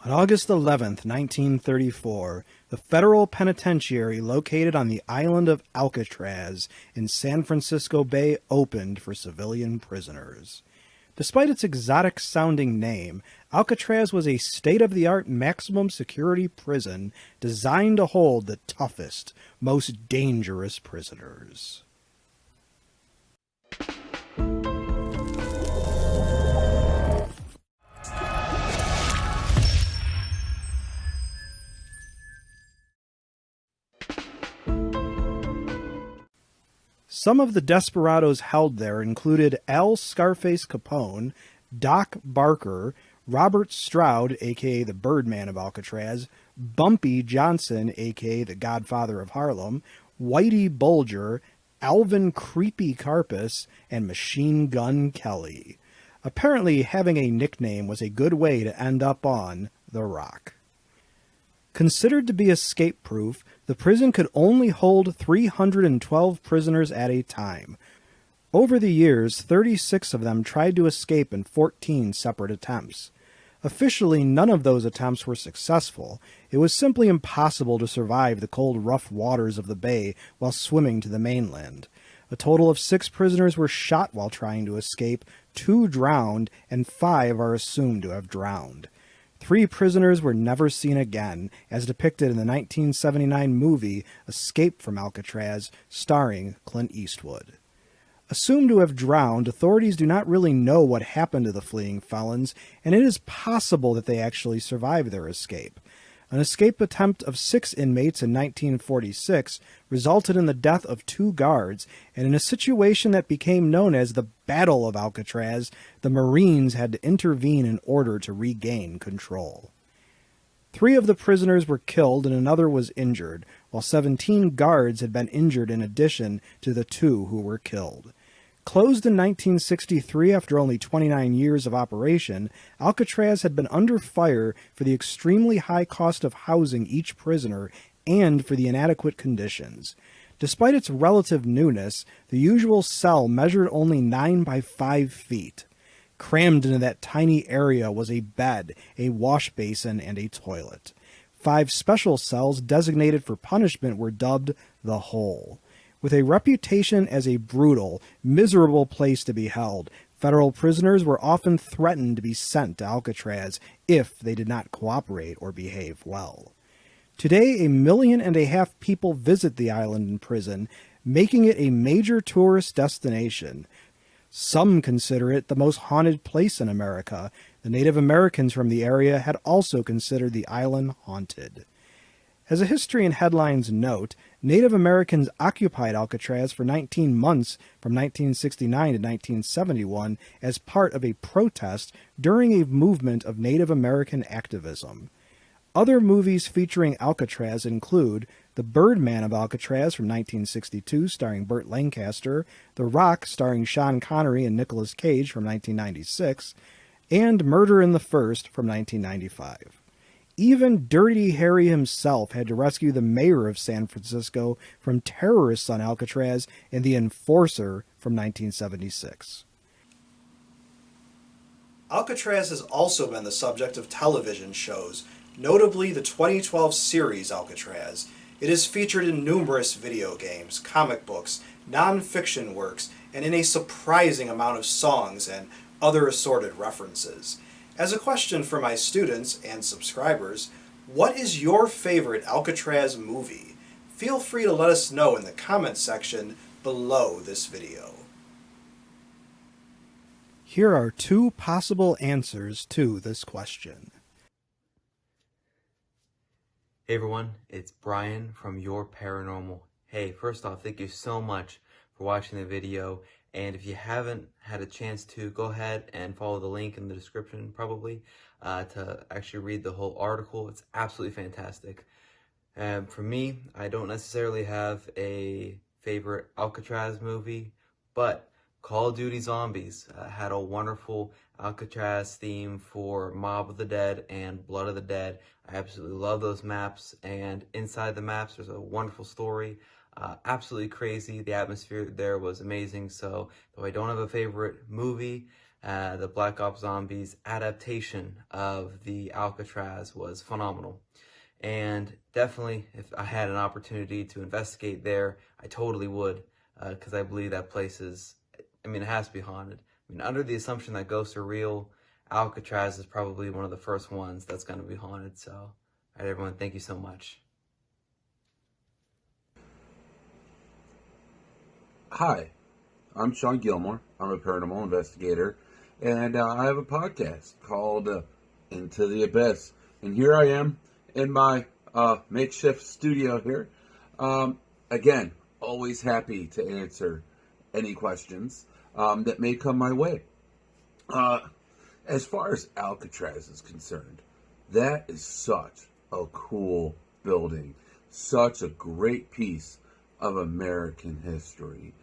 On August 11th, 1934, the Federal Penitentiary located on the island of Alcatraz in San Francisco Bay opened for civilian prisoners. Despite its exotic-sounding name, Alcatraz was a state-of-the-art maximum security prison designed to hold the toughest, most dangerous prisoners. Some of the desperados held there included Al Scarface Capone, Doc Barker, Robert Stroud, a.k.a. the Birdman of Alcatraz, Bumpy Johnson, a.k.a. the Godfather of Harlem, Whitey Bulger, Alvin Creepy Carpus, and Machine Gun Kelly. Apparently, having a nickname was a good way to end up on The Rock. Considered to be escape-proof, the prison could only hold 312 prisoners at a time. Over the years, 36 of them tried to escape in 14 separate attempts. Officially, none of those attempts were successful. It was simply impossible to survive the cold, rough waters of the bay while swimming to the mainland. A total of 6 prisoners were shot while trying to escape, 2 drowned, and 5 are assumed to have drowned. 3 prisoners were never seen again, as depicted in the 1979 movie Escape from Alcatraz, starring Clint Eastwood. Assumed to have drowned, authorities do not really know what happened to the fleeing felons, and it is possible that they actually survived their escape. An escape attempt of 6 inmates in 1946 resulted in the death of 2 guards, and in a situation that became known as the Battle of Alcatraz, the Marines had to intervene in order to regain control. 3 of the prisoners were killed and another was injured, while 17 guards had been injured in addition to the 2 who were killed. Closed in 1963 after only 29 years of operation, Alcatraz had been under fire for the extremely high cost of housing each prisoner and for the inadequate conditions. Despite its relative newness, the usual cell measured only 9 by 5 feet. Crammed into that tiny area was a bed, a wash basin, and a toilet. 5 special cells designated for punishment were dubbed the Hole. With a reputation as a brutal, miserable place to be held, federal prisoners were often threatened to be sent to Alcatraz if they did not cooperate or behave well. Today, 1.5 million people visit the island and prison, making it a major tourist destination. Some consider it the most haunted place in America. The Native Americans from the area had also considered the island haunted. As a history and headlines note, Native Americans occupied Alcatraz for 19 months from 1969 to 1971 as part of a protest during a movement of Native American activism. Other movies featuring Alcatraz include The Birdman of Alcatraz from 1962 starring Burt Lancaster, The Rock starring Sean Connery and Nicolas Cage from 1996, and Murder in the First from 1995. Even Dirty Harry himself had to rescue the mayor of San Francisco from terrorists on Alcatraz in The Enforcer from 1976. Alcatraz has also been the subject of television shows, notably the 2012 series Alcatraz. It is featured in numerous video games, comic books, non-fiction works, and in a surprising amount of songs and other assorted references. As a question for my students and subscribers, what is your favorite Alcatraz movie? Feel free to let us know in the comments section below this video. Here are 2 possible answers to this question. Hey everyone, it's Brian from Your Paranormal. Hey, first off, thank you so much for watching the video. And if you haven't had a chance to, go ahead and follow the link in the description, probably, to actually read the whole article. It's absolutely fantastic. For me, I don't necessarily have a favorite Alcatraz movie, but Call of Duty Zombies had a wonderful Alcatraz theme for Mob of the Dead and Blood of the Dead. I absolutely love those maps, and inside the maps there's a wonderful story. Absolutely crazy. The atmosphere there was amazing. So though I don't have a favorite movie, The Black Ops Zombies adaptation of the Alcatraz was phenomenal. And definitely, if I had an opportunity to investigate there, I totally would, because I believe that place is, it has to be haunted. Under the assumption that ghosts are real, Alcatraz is probably one of the first ones that's going to be haunted. So, all right, everyone, thank you so much. Hi, I'm Sean Gilmore. I'm a paranormal investigator, and I have a podcast called Into the Abyss. And here I am in my makeshift studio here. Again, always happy to answer any questions that may come my way. As far as Alcatraz is concerned, that is such a cool building, such a great piece of American history.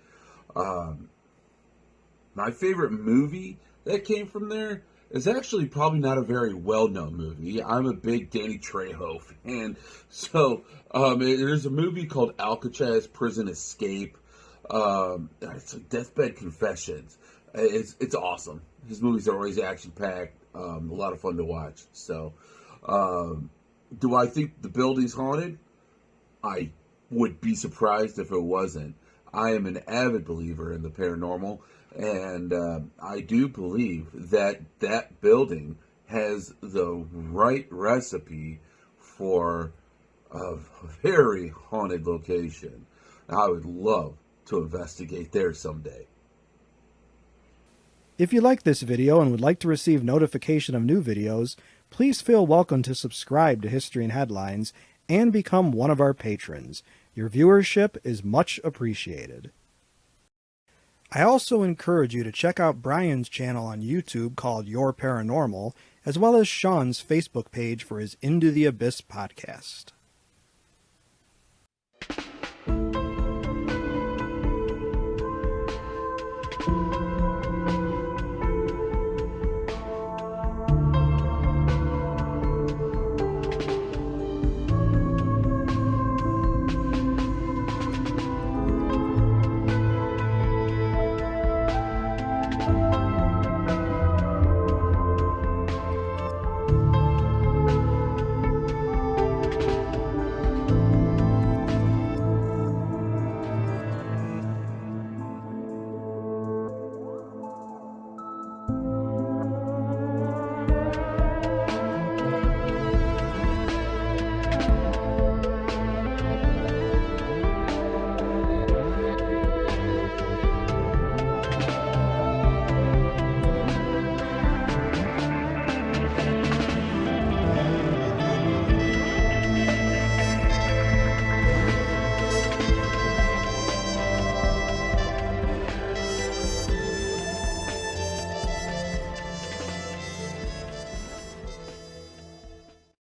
My favorite movie that came from there is actually probably not a very well-known movie. I'm a big Danny Trejo fan. So there's a movie called Alcatraz Prison Escape. It's like Deathbed Confessions. It's awesome. His movies are always action-packed, a lot of fun to watch. So do I think the building's haunted? I would be surprised if it wasn't. I am an avid believer in the paranormal, and I do believe that that building has the right recipe for a very haunted location. I would love to investigate there someday. If you like this video and would like to receive notification of new videos, please feel welcome to subscribe to History and Headlines and become one of our patrons. Your viewership is much appreciated. I also encourage you to check out Brian's channel on YouTube called Your Paranormal, as well as Sean's Facebook page for his Into the Abyss podcast.